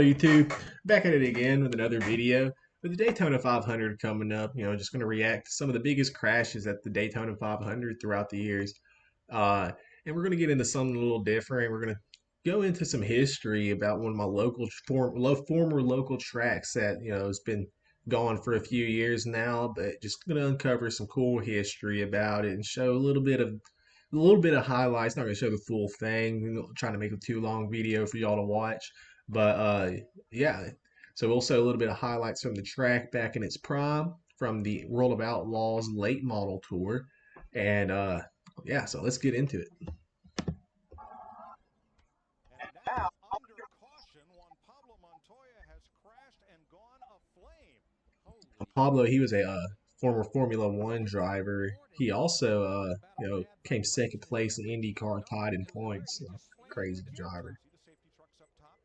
YouTube, back at it again with another video. With the Daytona 500 coming up, just going to react to some of the biggest crashes at the Daytona 500 throughout the years. Uh, and we're going to get into something a little different. We're going to go into some history about one of my former local tracks that has been gone for a few years now, but just going to uncover some cool history about it and show a little bit of highlights. Not going to show the full thing. I'm not trying to make a too long video for y'all to watch, but yeah. So we'll show a little bit of highlights from the track back in its prime, from the World of Outlaws late model tour, and yeah. So let's get into it. And now, under caution, Juan Pablo Montoya has crashed and gone aflame. Holy Pablo, he was smokes. a former Formula One driver. He also, came Right second to the place rim, in but IndyCar, no tied one in to warn him. points. He So, just slammed into crazy the camera. driver. See the safety trucks up top?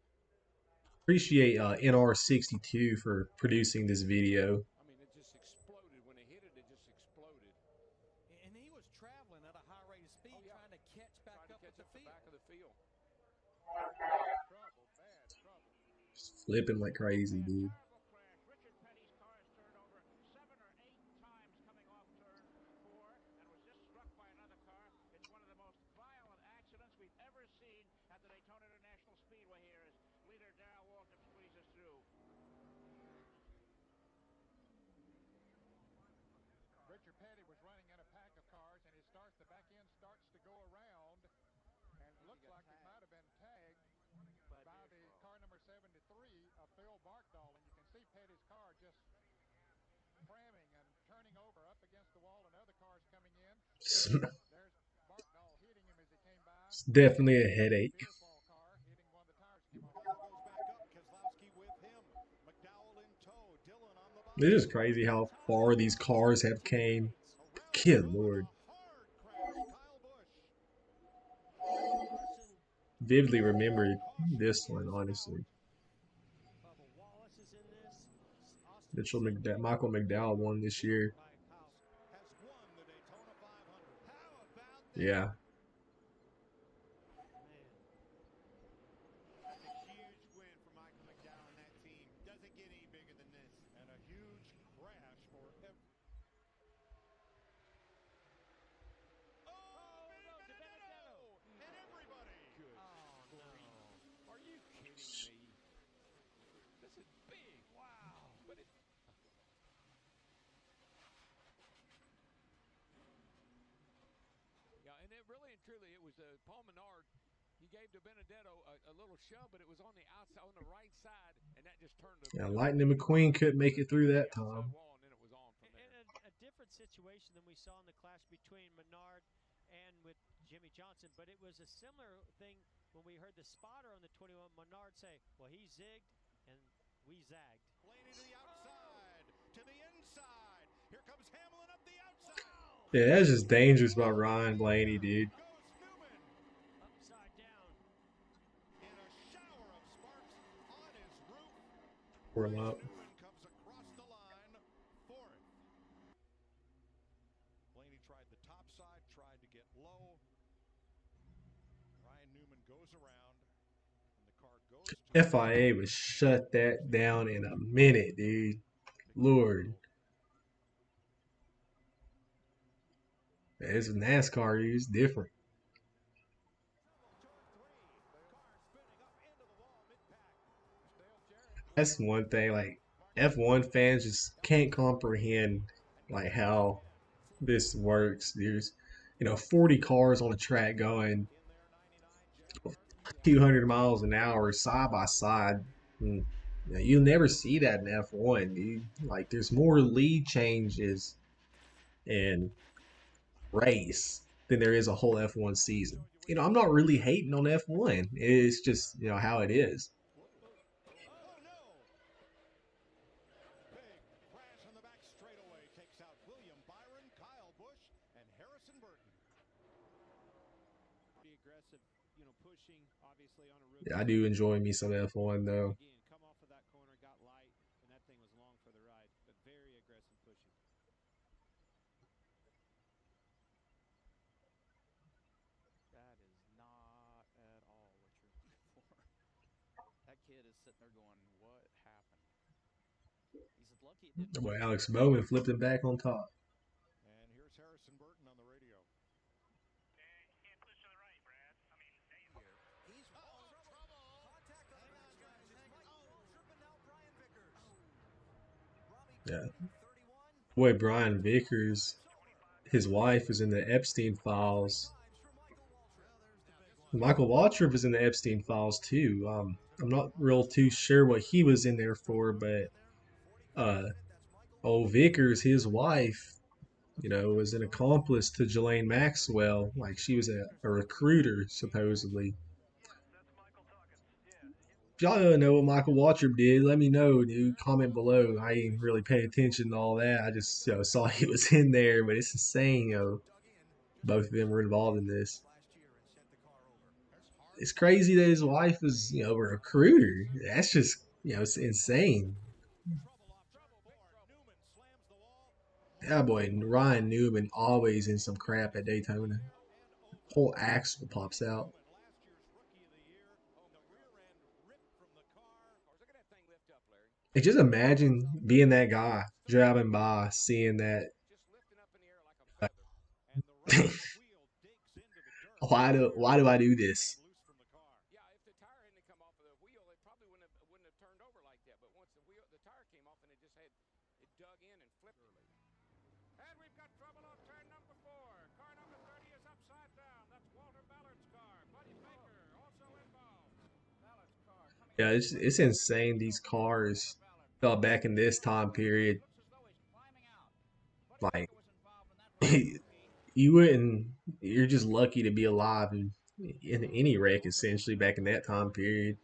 Appreciate NR62 for producing this video. I mean, it just exploded. When it hit it, it just exploded. And he was traveling at a high rate of speed, trying to catch back Trying to up with catch the up the field. back of the field. Trouble, bad trouble. Just flipping like crazy, dude. Terrible crash. Richard Petty's car has turned over 7 or 8 times coming off turn 4 and was just struck by another car. It's one of the most violent accidents we've ever seen at the Daytona International Speedway here as leader Darrell Waltrip squeezes through. Richard Petty was running in a pack of cars, and the back end starts to go around, and looks like he might have been tagged by the car number 73 of Phil Barkdahl, and you can see Petty's car just cramming and turning over up against the wall, and other cars coming in. There's Barkdahl hitting him as he came by. It's definitely a headache. Fearfall car hitting one of the tires that came off. Petty goes back up. Keselowski with him. McDowell in tow. Dillon on the It's bottom. just crazy how far these cars have came. Around the Good road, lord. a hard crash. Kyle Busch. Larson, Vividly remember Caution, this one, years out. honestly. Bubba Wallace is in this. Austin Cindric, Michael McDowell won this year. by Kyle. Has won the Daytona 500. How about that? Yeah. Man, That's a huge win for Michael McDowell and that team. Doesn't get any bigger than this. And a huge crash for oh no, Benedetto! DiBenedetto. And everybody. Good. Oh no. Are you kidding me? This is big. Wow. But it. Yeah, and it really and truly, it was Paul Menard. He gave to Benedetto a little shove, but it was on the outside, on the right side, and that just turned the Yeah, wheel. Lightning McQueen couldn't make it through that The outside time. wall, and then it was on from there. And a different situation than we saw in the clash between Menard and with Jimmy Johnson, but it was a similar thing when we heard the spotter on the 21 Menard say, well, he zigged and we zagged. Blaney to the outside. To the inside. Here comes Hamlin up the outside. Yeah, that's just dangerous by Ryan Blaney, dude. Goes Newman. Upside down. In a shower of sparks on his roof. Pour him up. Newman comes across the line fourth. Blaney tried the top side, tried to get low. Ryan Newman goes around, and the car goes to FIA would shut that down in a minute, dude. Lord. It's NASCAR, dude. It's different. That's one thing, like, F1 fans just can't comprehend, like, how this works. There's, 40 cars on a track going 200 miles an hour side by side. And, you'll never see that in F1, dude. Like, there's more lead changes in race than there is a whole F1 season. I'm not really hating on F1. It's just, how it is. Oh no! Big crash on the back straightaway takes out William Byron, Kyle Busch, and Harrison Burton. Pretty aggressive, pushing, obviously on a rookie. Yeah, I do enjoy me some F1 though. Again, come off of that corner, got light, and that thing was long for the ride, but very aggressive pushing. That is not at all what you're looking for. That kid is sitting there going, Boy, Alex Bowman flipped him back on top. And here's Harrison Burton on the radio. Yeah. Boy, Brian Vickers, his wife was in the Epstein files. Michael Waltrip is in the Epstein files too. I'm not real too sure what he was in there for, but uh, old Vickers, his wife, was an accomplice to Ghislaine Maxwell. Like she was a recruiter, supposedly. If y'all know what Michael Waltrip did, let me know, dude. Comment below. I ain't really paying attention to all that. I just saw he was in there, but it's insane, both of them were involved in this. It's crazy that his wife is, a recruiter. That's just, it's insane. Yeah, boy, Ryan Newman always in some crap at Daytona. Whole axle pops out. And just imagine being that guy driving by, seeing that. Why do I do this? Yeah, if the tire hadn't come off of the wheel, it probably wouldn't have turned over like that. But once the tire came off and it dug in and flipped it. And we've got trouble on turn number 4. Car number 30 is upside down. That's Walter Ballard's car. Buddy Baker also involved. Ballard's car coming Yeah, out it's insane. These cars back in this time period, looks as though he's climbing out. Buddy like Baker was involved in that race. you wouldn't. You're just lucky to be alive in any wreck, essentially, back in that time period.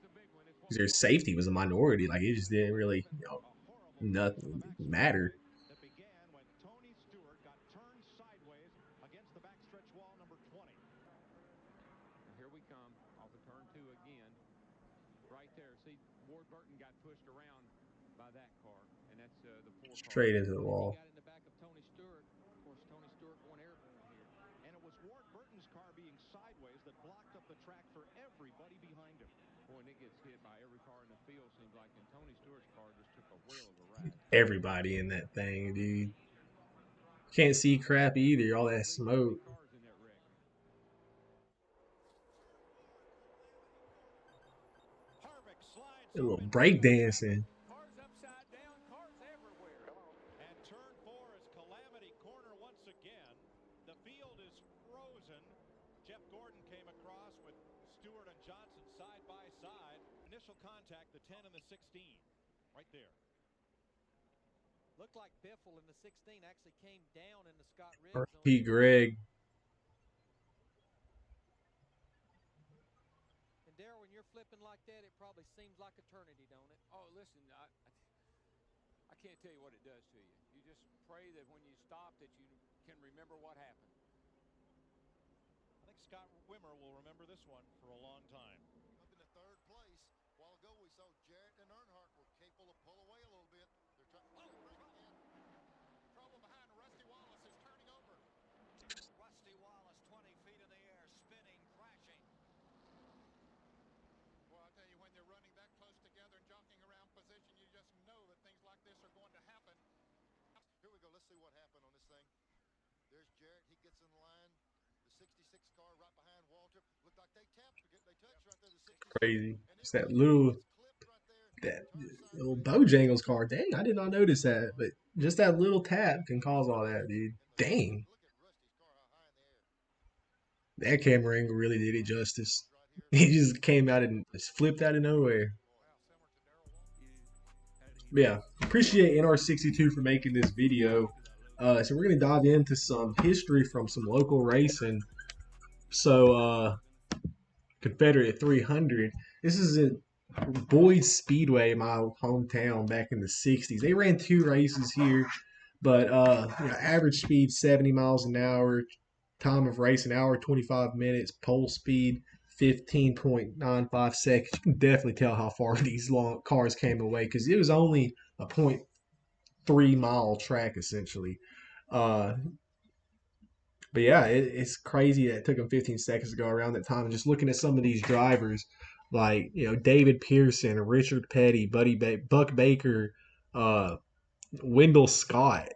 Because their safety was a minority. Like it just didn't really, nothing matter. That began when Tony Stewart got turned sideways against the backstretch wall number 20. And here we come off of turn 2 again. Right there. See, Ward Burton got pushed around by that car, and that's the 4 car. Straight into the He wall. got in the back of Tony Stewart. Of course, Tony Stewart going airborne here. And it was Ward Burton's car being sideways that blocked up the track for everybody behind him. Boy, and it gets hit by every car in the field, seems like. And Tony Stewart's car just took a whale of a ride. Everybody in that thing, dude. Can't see crap either. All that smoke. Cars in that wreck. Harvick slides A up little into break the dancing. Cars upside down, cars everywhere. And turn 4 is Calamity Corner once again. The field is frozen. Jeff Gordon came across with Stewart and Johnson side by side. Initial contact, the 10 and the 16, right there. Looked like Biffle in the 16 actually came down in the Scott Riggs zone. P. Greg. And Darryl, when you're flipping like that, it probably seems like eternity, don't it? Oh, listen, I can't tell you what it does to you. You just pray that when you stop that you can remember what happened. I think Scott Wimmer will remember this one for a long time. Up into third place. A while ago we saw Jarrett and Earnhardt were capable of pull away a little bit. They're trying to break again. Trouble behind Rusty Wallace is turning over. Rusty Wallace 20 feet in the air, spinning, crashing. Well, I'll tell you, when they're running that close together and jockeying around position, you just know that things like this are going to happen. Here we go. Let's see what happened on this thing. There's Jarrett. He gets in the line. The 66 car right behind Walter. Looked like they tapped. They touched right there. The 66. Crazy. And It's then that Williams little gets clipped right there. that Turns little sideways. Bojangles car. Dang, I did not notice that. But just that little tap can cause all that, dude. Dang. Look at Rusty's car, how high in the air. That camera angle really did it justice. He just came out and just flipped out of nowhere. But yeah, appreciate NR62 for making this video. So we're going to dive into some history from some local racing. So Confederate 300. This is at Boyd Speedway, my hometown, back in the 60s. They ran 2 races here, but average speed 70 miles an hour, time of race an hour 25 minutes, pole speed 15.95 seconds. You can definitely tell how far these long cars came away because it was only a 0.3 mile track essentially. But yeah, it's crazy that it took them 15 seconds to go around that time. And just looking at some of these drivers, like David Pearson, Richard Petty, Buck Baker, Uh, Wendell Scott,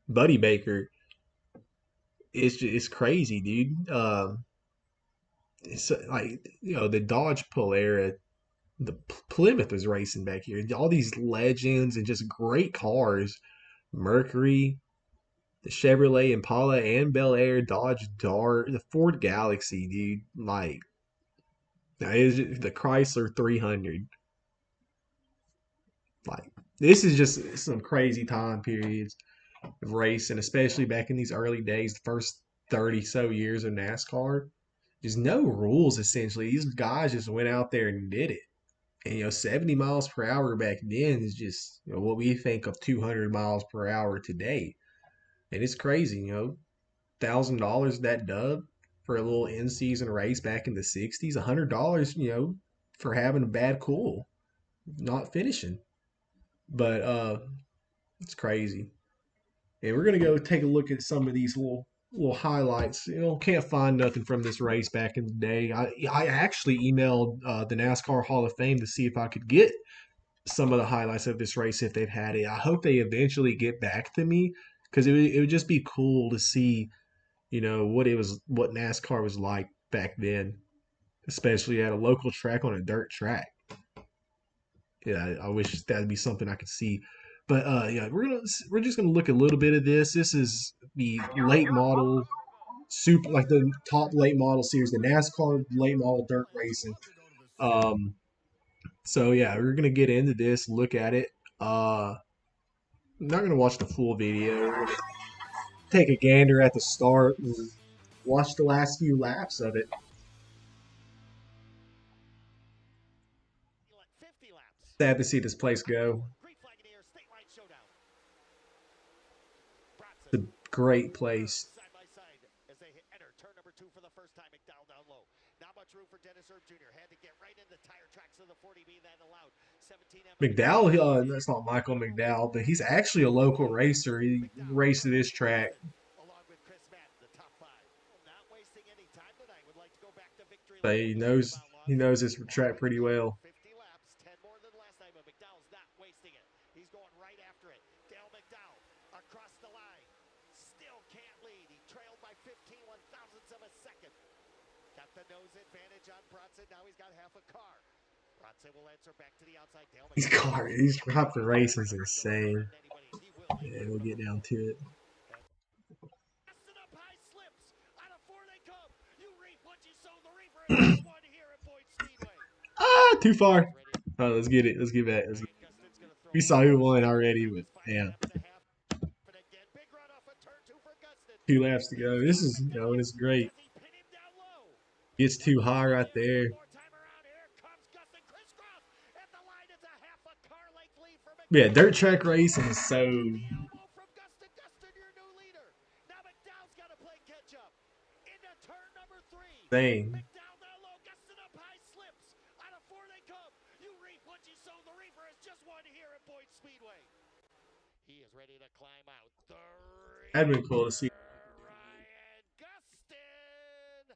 Buddy Baker. It's crazy, dude. It's like the Dodge Pull era. The Plymouth was racing back here. All these legends and just great cars. Mercury, the Chevrolet Impala and Bel Air, Dodge Dart, the Ford Galaxy, dude. Like, the Chrysler 300. Like, this is just some crazy time periods of racing, especially back in these early days, the first 30 so years of NASCAR. There's no rules essentially. These guys just went out there and did it. And 70 miles per hour back then is just what we think of 200 miles per hour today. And it's crazy, $1,000 that dub for a little in season race back in the 60s, $100, for having a bad cool, not finishing. But it's crazy. And we're gonna go take a look at some of these little highlights. Can't find nothing from this race back in the day. I actually emailed the NASCAR Hall of Fame to see if I could get some of the highlights of this race if they've had it. I hope they eventually get back to me because it would just be cool to see what NASCAR was like back then, especially at a local track on a dirt track. Yeah, I wish that'd be something I could see. But yeah, we're just gonna look a little bit of this. This is the late model super, like the top late model series, the NASCAR late model dirt racing. Um, so yeah, we're gonna get into this, look at it. I'm not gonna watch the full video. We're gonna take a gander at the start and watch the last few laps of it. 50 laps. Sad to see this place go. Green flag in the air, state line showdown. It's Bronson, a great place. side by side as they enter turn number 2 for the first time. McDowell down low. Not much room for Dennis Erb Jr. Had to get right in the tire tracks of the 40B that allowed 17 McDowell, that's not Michael McDowell, but he's actually a local racer. He raced at this track. along with Chris Madden, the top 5. Not wasting any time tonight. Would like to go back to victory But lane. he knows this track pretty well. 50 laps, 10 more than last time, but McDowell's not wasting it. He's going right after it. Dale McDowell across the line. Still can't lead. He trailed by 15 one-thousandths of a second. Got the nose advantage on Bronson. Now he's got half a car. Bronson will answer back to the outside. Dale McDowell. These Cropper racing is insane. Yeah, we'll get down to it. Up high slips. Out of 4 they come. You reap what you sow. The reaper is just one here at Boyd Speedway. Too far. Oh, let's get it. Let's get back. We saw who won already, but damn. 2 laps to go. This is, it's great. Gets too high right there. Yeah, dirt track racing is so insane. He is ready to climb out. That'd been cool to see.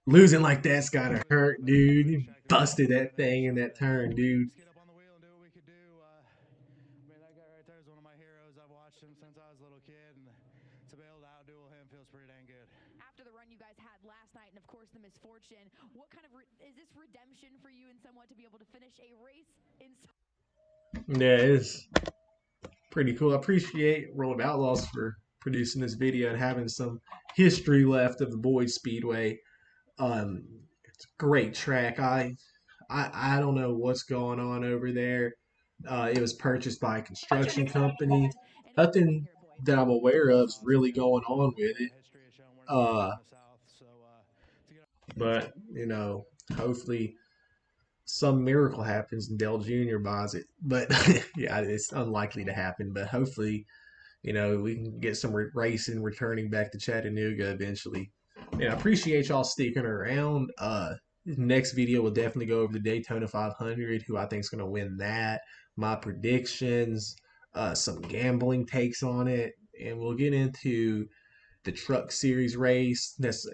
Losing like that's gotta hurt, dude. You busted that thing in that turn, dude. Let's get up on the wheel and do what we could do. Man, that guy right there is one of my heroes. I've watched him since I was a little kid, and to be able to outduel him feels pretty dang good. After the run you guys had last night, and of course the misfortune, what kind of is this redemption for you and somewhat to be able to finish a race in? Yeah, it's pretty cool. I appreciate World of Outlaws for producing this video and having some history left of the Boyd Speedway. It's a great track. I don't know what's going on over there. It was purchased by a construction company. Nothing that I'm aware of is really going on with it. Uh, but hopefully some miracle happens and Dale Jr. buys it. But yeah, it's unlikely to happen. But hopefully, we can get some racing returning back to Chattanooga eventually. And I appreciate y'all sticking around. Next video will definitely go over the Daytona 500, who I think is going to win that, my predictions, some gambling takes on it, and we'll get into the Truck Series race that's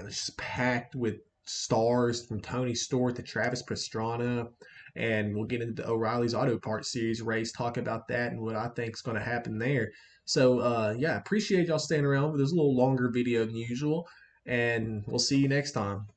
just packed with stars from Tony Stewart to Travis Pastrana. and we'll get into the O'Reilly's Auto Parts Series race, talk about that and what I think is going to happen there. So, yeah, appreciate y'all staying around for this little longer video than usual, and we'll see you next time.